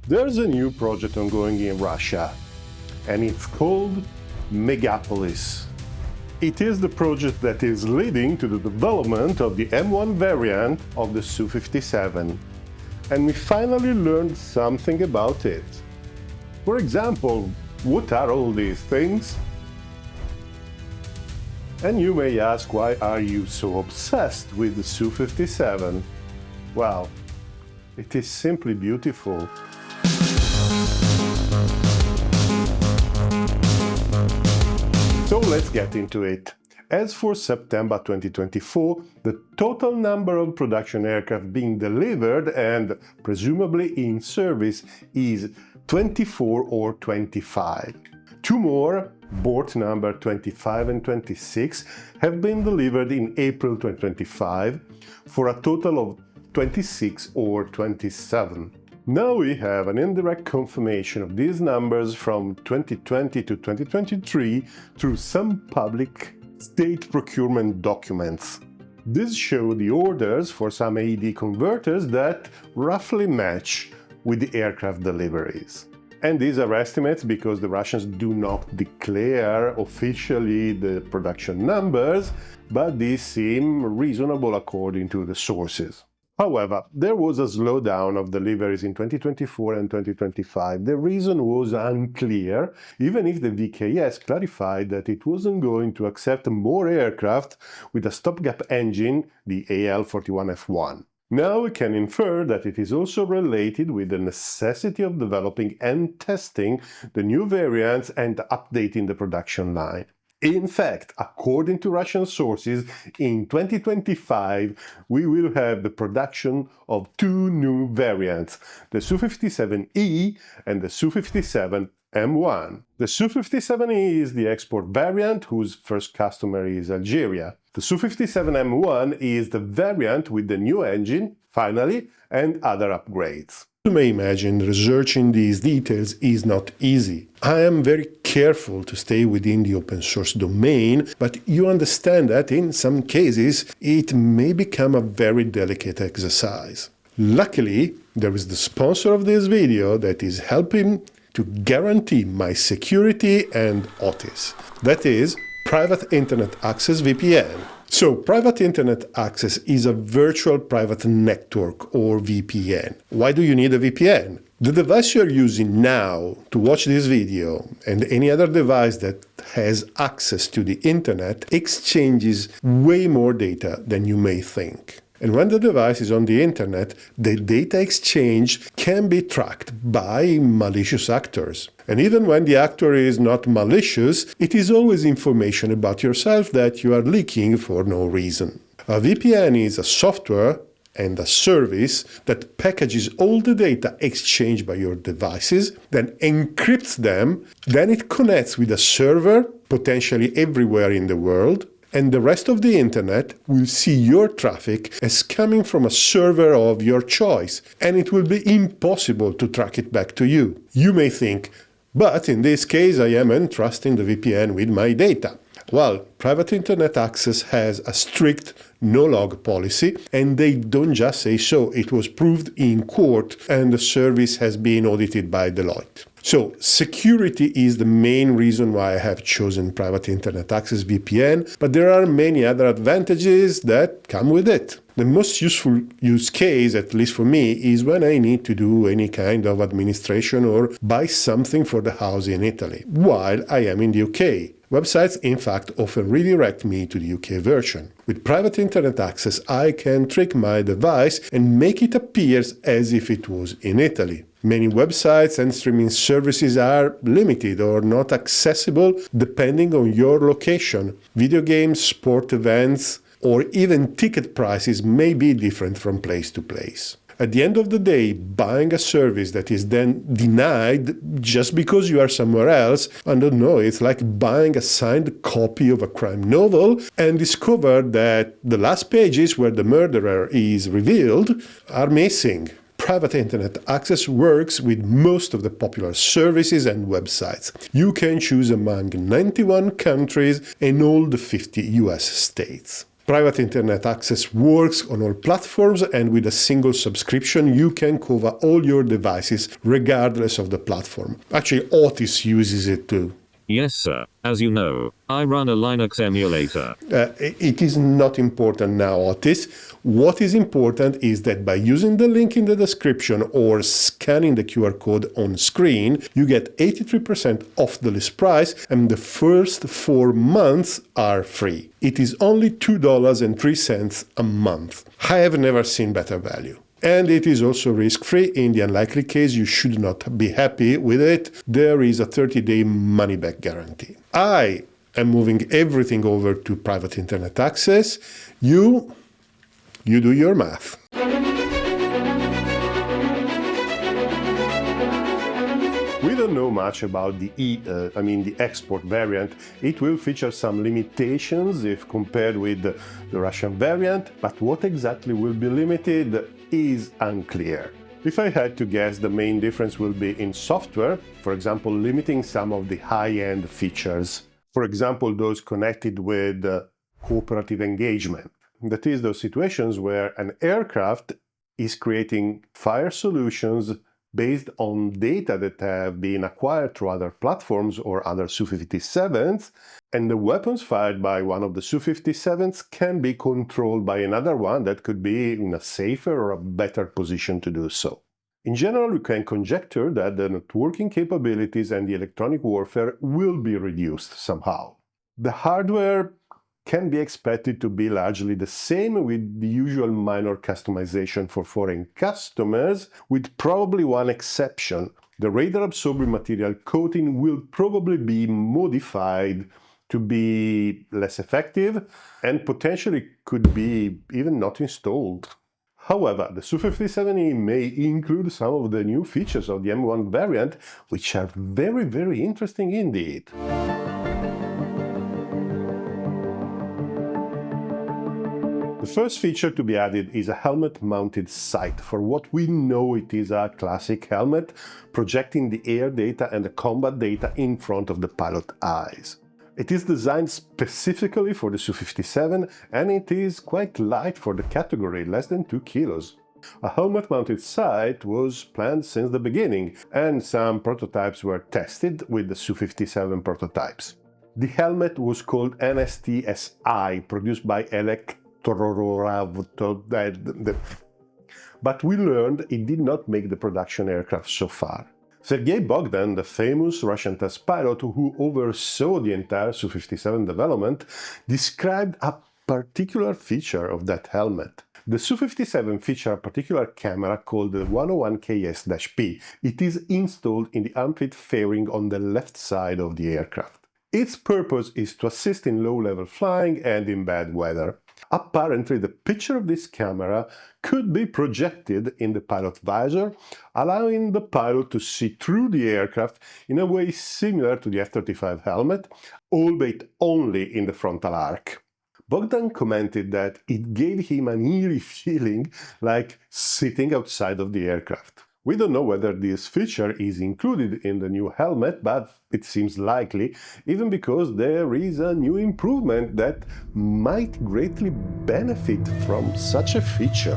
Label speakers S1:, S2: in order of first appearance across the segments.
S1: There's a new project ongoing in Russia, and it's called Megapolis. It is the project that is leading to the development of the M1 variant of the Su-57, and we finally learned something about it. For example, what are all these things? And you may ask, why are you so obsessed with the Su-57? Well, it is simply beautiful. So let's get into it. As for September 2024, the total number of production aircraft being delivered and presumably in service is 24 or 25. Two more, board number 25 and 26, have been delivered in April 2025 for a total of 26 or 27. Now we have an indirect confirmation of these numbers from 2020 to 2023 through some public state procurement documents. These show the orders for some AED converters that roughly match with the aircraft deliveries. And these are estimates because the Russians do not declare officially the production numbers, but these seem reasonable according to the sources. However, there was a slowdown of deliveries in 2024 and 2025. The reason was unclear, even if the VKS clarified that it wasn't going to accept more aircraft with a stopgap engine, the AL-41F1. Now we can infer that it is also related with the necessity of developing and testing the new variants and updating the production line. In fact, according to Russian sources, in 2025 we will have the production of two new variants, the Su-57E and the Su-57M1. The Su-57E is the export variant whose first customer is Algeria. The Su-57M1 is the variant with the new engine, finally, and other upgrades. You may imagine researching these details is not easy. I am very careful to stay within the open source domain, but you understand that in some cases it may become a very delicate exercise. Luckily, there is the sponsor of this video that is helping to guarantee my security and OTIS. That is, Private Internet Access VPN. So, Private Internet Access is a virtual private network, or VPN. Why do you need a VPN? The device you're using now to watch this video, and any other device that has access to the internet, exchanges way more data than you may think. And when the device is on the internet, the data exchange can be tracked by malicious actors. And even when the actor is not malicious, it is always information about yourself that you are leaking for no reason. A VPN is a software and a service that packages all the data exchanged by your devices, then encrypts them, then it connects with a server, potentially everywhere in the world, and the rest of the internet will see your traffic as coming from a server of your choice, and it will be impossible to track it back to you. You may think, but in this case I am entrusting the VPN with my data. Well, Private Internet Access has a strict no-log policy, and they don't just say so. It was proved in court, and the service has been audited by Deloitte. So, security is the main reason why I have chosen Private Internet Access VPN, but there are many other advantages that come with it. The most useful use case, at least for me, is when I need to do any kind of administration or buy something for the house in Italy, while I am in the UK. Websites, in fact, often redirect me to the UK version. With Private Internet Access, I can trick my device and make it appear as if it was in Italy. Many websites and streaming services are limited or not accessible depending on your location. Video games, sport events, or even ticket prices may be different from place to place. At the end of the day, buying a service that is then denied just because you are somewhere else, I don't know, it's like buying a signed copy of a crime novel and discover that the last pages where the murderer is revealed are missing. Private Internet Access works with most of the popular services and websites. You can choose among 91 countries and all the 50 US states. Private internet access works on all platforms, and with a single subscription you can cover all your devices regardless of the platform. Actually, Otis uses it too.
S2: Yes, sir. As you know, I run a Linux emulator.
S1: It is not important now, Otis. What is important is that by using the link in the description or scanning the QR code on screen, you get 83% off the list price, and the first 4 months are free. It is only $2.03 a month. I have never seen better value. And it is also risk-free. In the unlikely case you should not be happy with it, there is a 30-day money-back guarantee. I am moving everything over to private internet access. You do your math. We don't know much about the export variant. It will feature some limitations if compared with the Russian variant, but what exactly will be limited is unclear. If I had to guess, the main difference will be in software, for example, limiting some of the high-end features. For example, those connected with cooperative engagement. That is, those situations where an aircraft is creating fire solutions based on data that have been acquired through other platforms or other Su-57s, and the weapons fired by one of the Su-57s can be controlled by another one that could be in a safer or a better position to do so. In general, we can conjecture that the networking capabilities and the electronic warfare will be reduced somehow. The hardware can be expected to be largely the same, with the usual minor customization for foreign customers, with probably one exception. The radar-absorbing material coating will probably be modified to be less effective and potentially could be even not installed. However, the Su-57E may include some of the new features of the M1 variant, which are very, very interesting indeed. The first feature to be added is a helmet-mounted sight. For what we know, it is a classic helmet, projecting the air data and the combat data in front of the pilot's eyes. It is designed specifically for the Su-57, and it is quite light for the category, less than 2 kilos. A helmet-mounted sight was planned since the beginning, and some prototypes were tested with the Su-57 prototypes. The helmet was called NSTSI, produced by but we learned it did not make the production aircraft so far. Sergei Bogdan, the famous Russian test pilot who oversaw the entire Su-57 development, described a particular feature of that helmet. The Su-57 features a particular camera called the 101KS-P. It is installed in the armpit fairing on the left side of the aircraft. Its purpose is to assist in low-level flying and in bad weather. Apparently, the picture of this camera could be projected in the pilot's visor, allowing the pilot to see through the aircraft in a way similar to the F-35 helmet, albeit only in the frontal arc. Bogdan commented that it gave him an eerie feeling like sitting outside of the aircraft. We don't know whether this feature is included in the new helmet, but it seems likely, even because there is a new improvement that might greatly benefit from such a feature.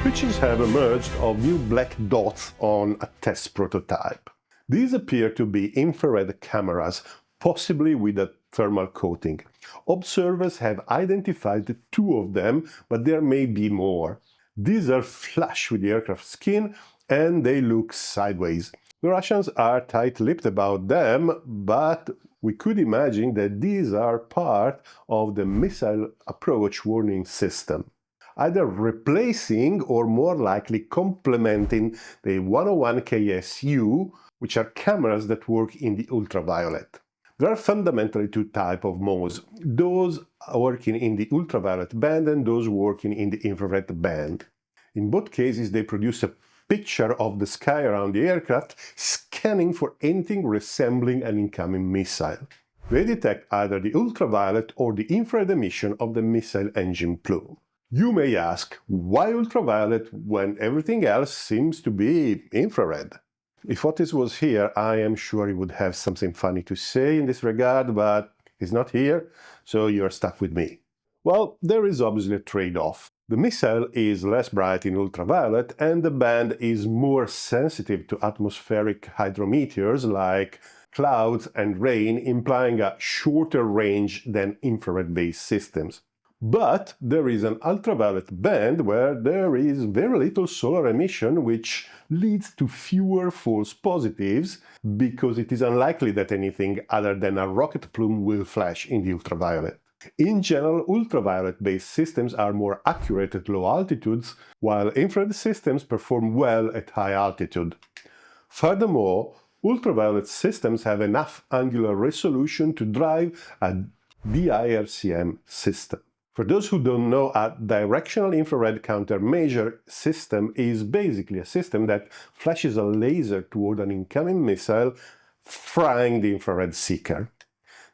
S1: Pictures have emerged of new black dots on a test prototype. These appear to be infrared cameras, possibly with a thermal coating. Observers have identified 2 of them, but there may be more. These are flush with the aircraft skin and they look sideways. The Russians are tight-lipped about them, but we could imagine that these are part of the missile approach warning system, either replacing or more likely complementing the 101KSU, which are cameras that work in the ultraviolet. There are fundamentally 2 types of modes, those working in the ultraviolet band and those working in the infrared band. In both cases, they produce a picture of the sky around the aircraft, scanning for anything resembling an incoming missile. They detect either the ultraviolet or the infrared emission of the missile engine plume. You may ask, why ultraviolet when everything else seems to be infrared? If Otis was here, I am sure he would have something funny to say in this regard, but he's not here, so you're stuck with me. Well, there is obviously a trade-off. The missile is less bright in ultraviolet, and the band is more sensitive to atmospheric hydrometeors like clouds and rain, implying a shorter range than infrared-based systems. But there is an ultraviolet band where there is very little solar emission, which leads to fewer false positives, because it is unlikely that anything other than a rocket plume will flash in the ultraviolet. In general, ultraviolet-based systems are more accurate at low altitudes, while infrared systems perform well at high altitude. Furthermore, ultraviolet systems have enough angular resolution to drive a DIRCM system. For those who don't know, a directional infrared countermeasure system is basically a system that flashes a laser toward an incoming missile, frying the infrared seeker.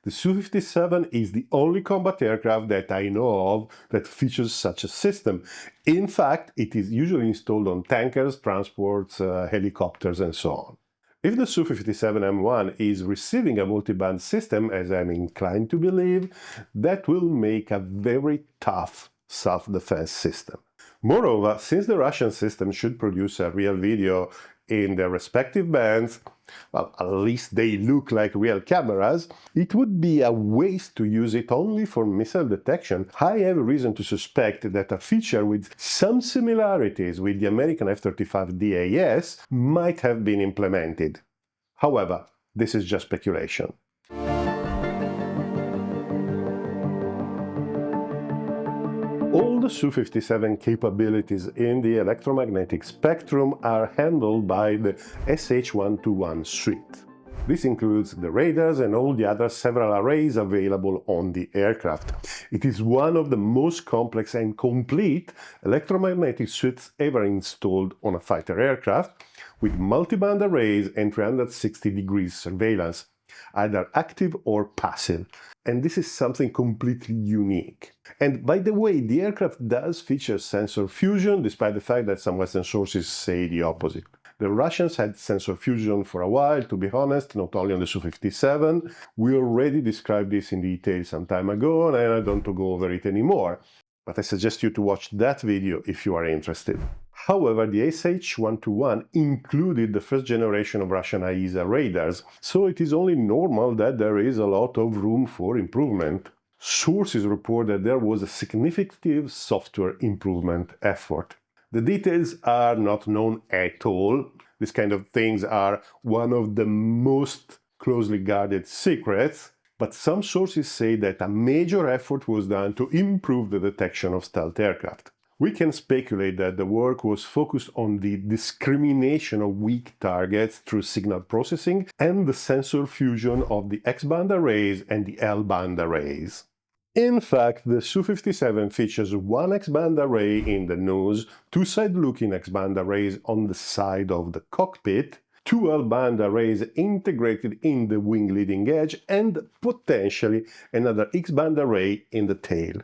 S1: The Su-57 is the only combat aircraft that I know of that features such a system. In fact, it is usually installed on tankers, transports, helicopters, and so on. If the Su-57M1 is receiving a multiband system, as I'm inclined to believe, that will make a very tough self-defense system. Moreover, since the Russian system should produce a real video in their respective bands, well, at least they look like real cameras, it would be a waste to use it only for missile detection. I have reason to suspect that a feature with some similarities with the American F-35 DAS might have been implemented. However, this is just speculation. All the Su-57 capabilities in the electromagnetic spectrum are handled by the SH-121 suite. This includes the radars and all the other several arrays available on the aircraft. It is one of the most complex and complete electromagnetic suites ever installed on a fighter aircraft, with multi-band arrays and 360-degree surveillance, either active or passive. And this is something completely unique. And by the way, the aircraft does feature sensor fusion, despite the fact that some Western sources say the opposite. The Russians had sensor fusion for a while, to be honest, not only on the Su-57. We already described this in detail some time ago, and I don't go over it anymore. But I suggest you to watch that video if you are interested. However, the SH-121 included the first generation of Russian AESA radars, so it is only normal that there is a lot of room for improvement. Sources report that there was a significant software improvement effort. The details are not known at all. These kind of things are one of the most closely guarded secrets, but some sources say that a major effort was done to improve the detection of stealth aircraft. We can speculate that the work was focused on the discrimination of weak targets through signal processing and the sensor fusion of the X-band arrays and the L-band arrays. In fact, the Su-57 features one X-band array in the nose, two side-looking X-band arrays on the side of the cockpit, two L-band arrays integrated in the wing leading edge, and potentially another X-band array in the tail.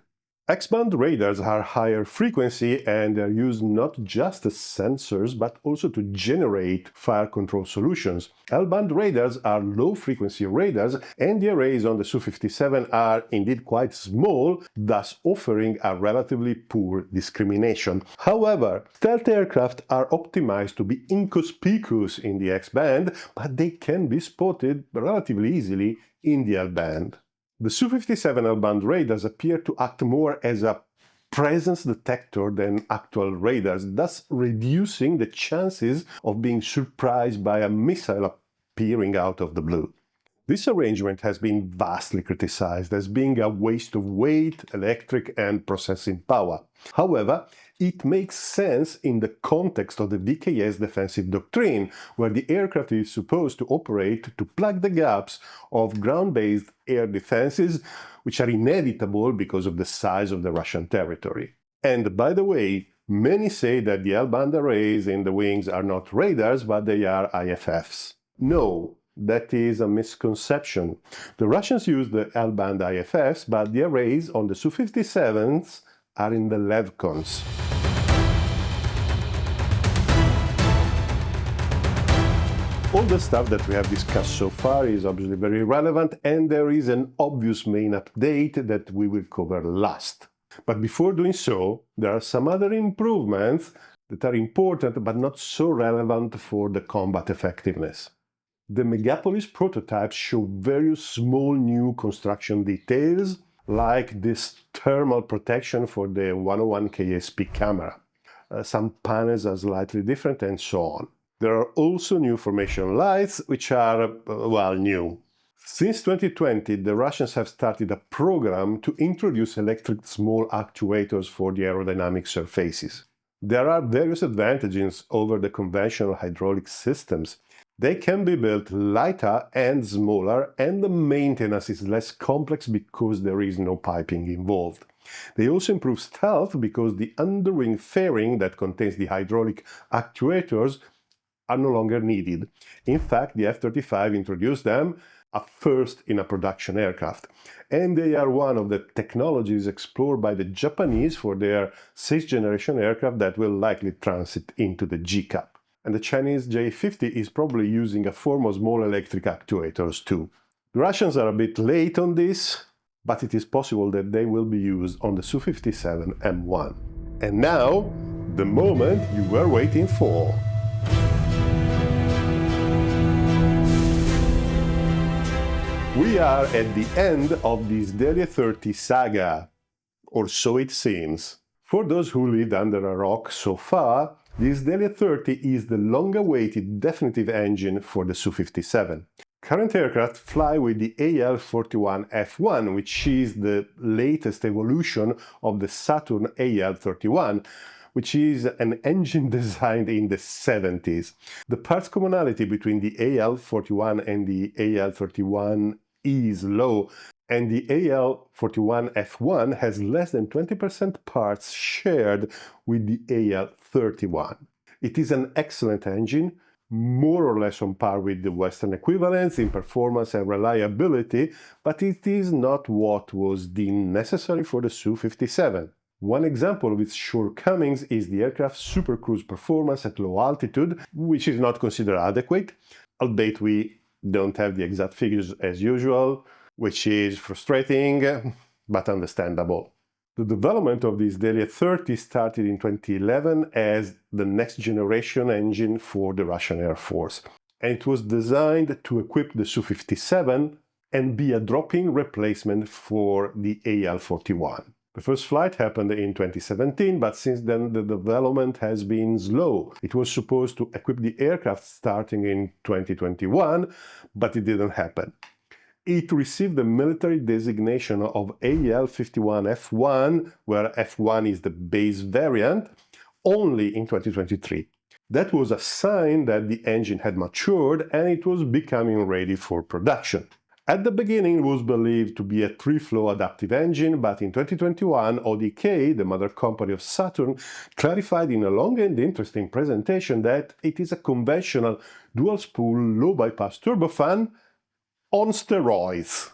S1: X-band radars are higher frequency and are used not just as sensors but also to generate fire control solutions. L-band radars are low-frequency radars, and the arrays on the Su-57 are indeed quite small, thus offering a relatively poor discrimination. However, stealth aircraft are optimized to be inconspicuous in the X-band, but they can be spotted relatively easily in the L-band. The Su-57 L-band radars appear to act more as a presence detector than actual radars, thus reducing the chances of being surprised by a missile appearing out of the blue. This arrangement has been vastly criticized as being a waste of weight, electric, and processing power. However, it makes sense in the context of the VKS defensive doctrine, where the aircraft is supposed to operate to plug the gaps of ground-based air defenses, which are inevitable because of the size of the Russian territory. And by the way, many say that the L-band arrays in the wings are not radars, but they are IFFs. No, that is a misconception. The Russians use the L-band IFFs, but the arrays on the Su-57s are in the All the stuff that we have discussed so far is obviously very relevant, and there is an obvious main update that we will cover last. But before doing so, there are some other improvements that are important but not so relevant for the combat effectiveness. The Megapolis prototypes show various small new construction details, like this thermal protection for the 101 KSP camera. Some panels are slightly different and so on. There are also new formation lights, which are, well, new. Since 2020, the Russians have started a program to introduce electric small actuators for the aerodynamic surfaces. There are various advantages over the conventional hydraulic systems. They can be built lighter and smaller, and the maintenance is less complex because there is no piping involved. They also improve stealth because the underwing fairing that contains the hydraulic actuators are no longer needed. In fact, the F-35 introduced them at first in a production aircraft, and they are one of the technologies explored by the Japanese for their 6th generation aircraft that will likely transit into the GCAP. And the Chinese J-50 is probably using a form of small electric actuators too. The Russians are a bit late on this, but it is possible that they will be used on the Su-57 M1. And now, the moment you were waiting for. We are at the end of this Delia 30 saga, or so it seems. For those who lived under a rock so far, this Delia 30 is the long-awaited definitive engine for the Su-57. Current aircraft fly with the AL-41F1, which is the latest evolution of the Saturn AL-31, which is an engine designed in the 70s. The parts commonality between the AL-41 and the AL-31 is low, and the AL-41F1 has less than 20% parts shared with the AL-31. It is an excellent engine, more or less on par with the Western equivalents in performance and reliability, but it is not what was deemed necessary for the Su-57. One example of its shortcomings is the aircraft's supercruise performance at low altitude, which is not considered adequate, albeit we don't have the exact figures as usual, which is frustrating, but understandable. The development of this Delia 30 started in 2011 as the next generation engine for the Russian Air Force, and it was designed to equip the Su-57 and be a drop-in replacement for the AL-41. The first flight happened in 2017, but since then the development has been slow. It was supposed to equip the aircraft starting in 2021, but it didn't happen. It received the military designation of AL-51F1, where F1 is the base variant, only in 2023. That was a sign that the engine had matured and it was becoming ready for production. At the beginning, it was believed to be a 3-flow adaptive engine, but in 2021, ODK, the mother company of Saturn, clarified in a long and interesting presentation that it is a conventional dual-spool low-bypass turbofan on steroids.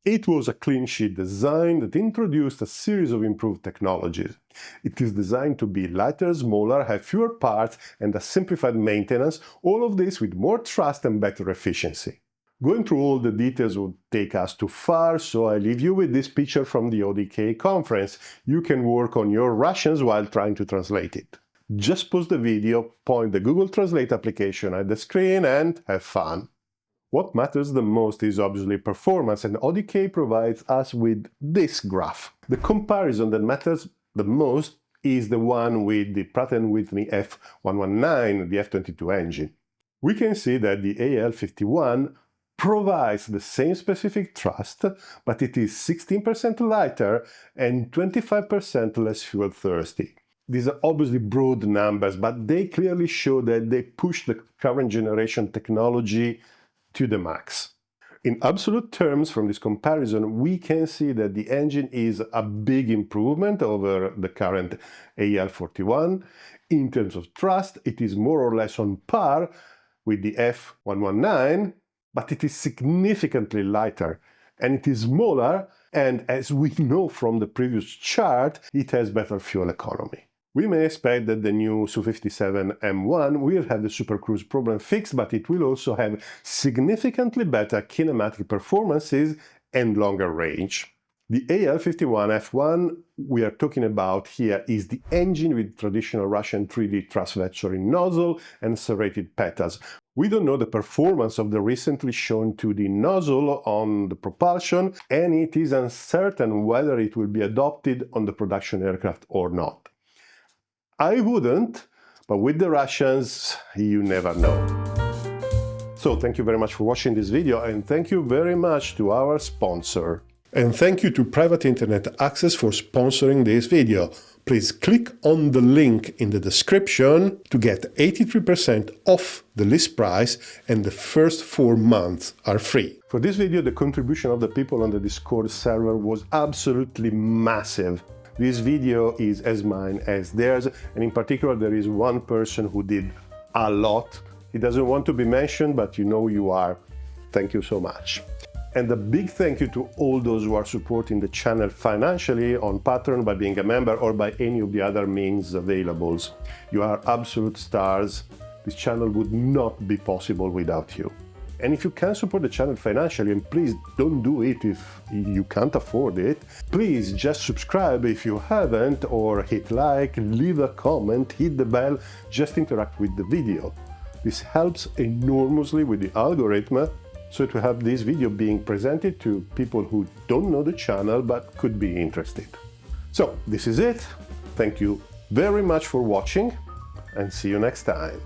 S1: It was a clean-sheet design that introduced a series of improved technologies. It is designed to be lighter, smaller, have fewer parts, and a simplified maintenance, all of this with more thrust and better efficiency. Going through all the details would take us too far, so I leave you with this picture from the ODK conference. You can work on your Russians while trying to translate it. Just pause the video, point the Google Translate application at the screen, and have fun. What matters the most is obviously performance, and ODK provides us with this graph. The comparison that matters the most is the one with the Pratt & Whitney F119, the F-22 engine. We can see that the AL-51 provides the same specific thrust, but it is 16% lighter and 25% less fuel thirsty. These are obviously broad numbers, but they clearly show that they push the current generation technology to the max. In absolute terms, from this comparison, we can see that the engine is a big improvement over the current AL-41. In terms of thrust, it is more or less on par with the F119, but it is significantly lighter, and it is smaller, and as we know from the previous chart, it has better fuel economy. We may expect that the new Su-57 M1 will have the supercruise problem fixed, but it will also have significantly better kinematic performances and longer range. The AL-51F1 we are talking about here is the engine with traditional Russian 3D thrust vectoring nozzle and serrated petals. We don't know the performance of the recently shown 2D nozzle on the propulsion, and it is uncertain whether it will be adopted on the production aircraft or not. I wouldn't, but with the Russians, you never know. So thank you very much for watching this video, and thank you very much to our sponsor. And thank you to Private Internet Access for sponsoring this video. Please click on the link in the description to get 83% off the list price, and the first 4 months are free. For this video, the contribution of the people on the Discord server was absolutely massive. This video is as mine as theirs, and in particular there is one person who did a lot. He doesn't want to be mentioned, but you know who you are. Thank you so much. And a big thank you to all those who are supporting the channel financially on Patreon by being a member or by any of the other means available. You are absolute stars. This channel would not be possible without you. And if you can support the channel financially, and please don't do it if you can't afford it, please just subscribe if you haven't, or hit like, leave a comment, hit the bell, just interact with the video. This helps enormously with the algorithm, so to have this video being presented to people who don't know the channel but could be interested. So this is it. Thank you very much for watching, and see you next time.